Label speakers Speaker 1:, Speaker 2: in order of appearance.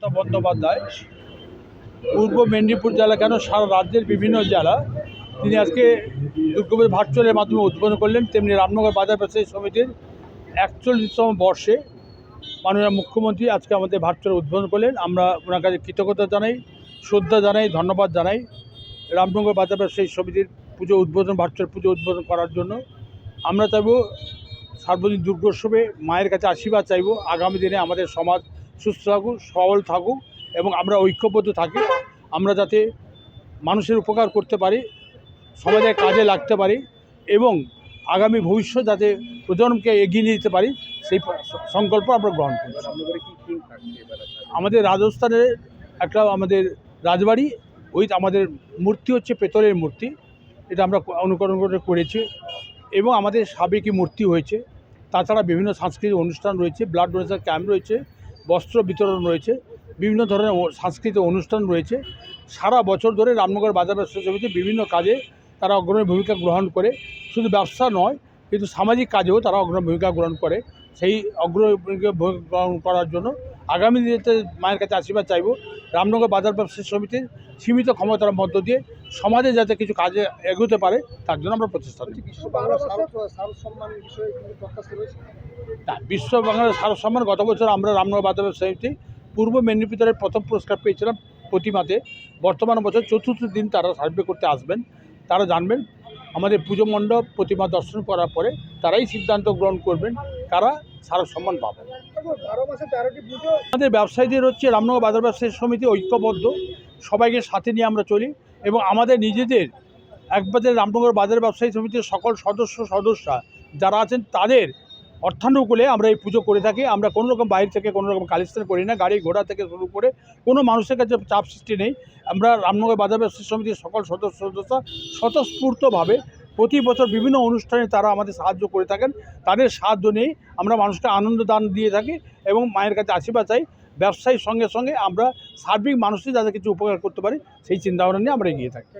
Speaker 1: মমতা বন্দ্যোপাধ্যায় পূর্ব মেদিনীপুর জেলা কেন সারা রাজ্যের বিভিন্ন জেলা তিনি আজকে দুর্গাপুর ভার্চুয়ালের মাধ্যমে উদ্বোধন করলেন, তেমনি রামনগর বাজার ব্যবসায়ী সমিতির 41তম বর্ষে মাননীয় মুখ্যমন্ত্রী আজকে আমাদের ভার্চুয়াল উদ্বোধন করলেন। আমরা ওনার কাছে কৃতজ্ঞতা জানাই, শ্রদ্ধা জানাই, ধন্যবাদ জানাই। রামনগর বাজার ব্যবসায়ী সমিতির পুজো উদ্বোধন, ভার্চুয়াল পুজো উদ্বোধন করার জন্য আমরা চাইব সার্বজনীন দুর্গোৎসবে মায়ের কাছে আশীর্বাদ চাইব আগামী দিনে আমাদের সমাজ সুস্থ থাকুক, সবল থাকুক এবং আমরা ঐক্যবদ্ধ থাকি, আমরা যাতে মানুষের উপকার করতে পারি, সমাজের কাজে লাগতে পারি এবং আগামী ভবিষ্যৎ যাতে প্রজন্মকে এগিয়ে নিয়ে যেতে পারি সেই সংকল্প আমরা গ্রহণ করি। আমাদের রাজস্থানের একটা আমাদের রাজবাড়ি, ওই আমাদের মূর্তি হচ্ছে পেতলের মূর্তি, এটা আমরা অনুকরণ করে করেছি এবং আমাদের সাবেকি মূর্তি হয়েছে। তাছাড়া বিভিন্ন সাংস্কৃতিক অনুষ্ঠান রয়েছে, ব্লাড ডোনেশন ক্যাম্প রয়েছে, বস্ত্র বিতরণ রয়েছে, বিভিন্ন ধরনের সাংস্কৃতিক অনুষ্ঠান রয়েছে। সারা বছর ধরে রামনগর বাজার ব্যবসায়ী সমিতি বিভিন্ন কাজে তারা অগ্রণী ভূমিকা গ্রহণ করে, শুধু ব্যবসা নয় কিন্তু সামাজিক কাজেও তারা অগ্রণী ভূমিকা গ্রহণ করে। সেই অগ্রণী ভূমিকা গ্রহণ করার জন্য আগামী দিনেতে মায়ের কাছে আশীর্বাদ চাইব রামনগর বাজার ব্যবসায়ী সমিতির সীমিত ক্ষমতার মধ্য দিয়ে সমাজে যাতে কিছু কাজে এগোতে পারে তার জন্য আমরা প্রচেষ্টা নিই। বিশ্ব বাংলার স্মারক সম্মান গত বছর আমরা রামনগর বাজার ব্যবসায়ী সমিতি পূর্ব মেদিনীপুরের প্রথম পুরস্কার পেয়েছিলাম প্রতিমাতে। বর্তমান বছর চতুর্থ দিন তারা সার্ভে করতে আসবেন, তারা জানবেন আমাদের পুজো মণ্ডপ প্রতিমা দর্শন করার পরে তারাই সিদ্ধান্ত গ্রহণ করবেন কারা স্মারক সম্মান পাবেন। আমাদের ব্যবসায়ীদের হচ্ছে রামনগর বাজার ব্যবসায়ী সমিতি ঐক্যবদ্ধ, সবাইকে সাথে নিয়ে আমরা চলি এবং আমাদের নিজেদের একবারে রামনগর বাজার ব্যবসায়ী সমিতির সকল সদস্যরা যারা আছেন তাদের অর্থানুকূলে আমরা এই পুজো করে থাকি। আমরা কোনো রকম বাইরে থেকে কোনো রকম কালেকশন করি না, গাড়ি ঘোড়া থেকে শুরু করে কোনো মানুষের কাছে চাপ সৃষ্টি নেই। আমরা রামনগর বাজার ব্যবসায়ী সমিতির সকল সদস্যরা স্বতঃস্ফূর্তভাবে প্রতি বছর বিভিন্ন অনুষ্ঠানে তারা আমাদের সাহায্য করে থাকেন। তাদের সাহায্য নিয়েই আমরা মানুষকে আনন্দ দান দিয়ে থাকি এবং মায়ের কাছে আশীর্বাদ চাই। ব্যবসায়ীর সঙ্গে সঙ্গে আমরা সার্বিক মানুষই যাতে কিছু উপকার করতে পারি সেই চিন্তাভাবনা নিয়ে আমরা এগিয়ে থাকি।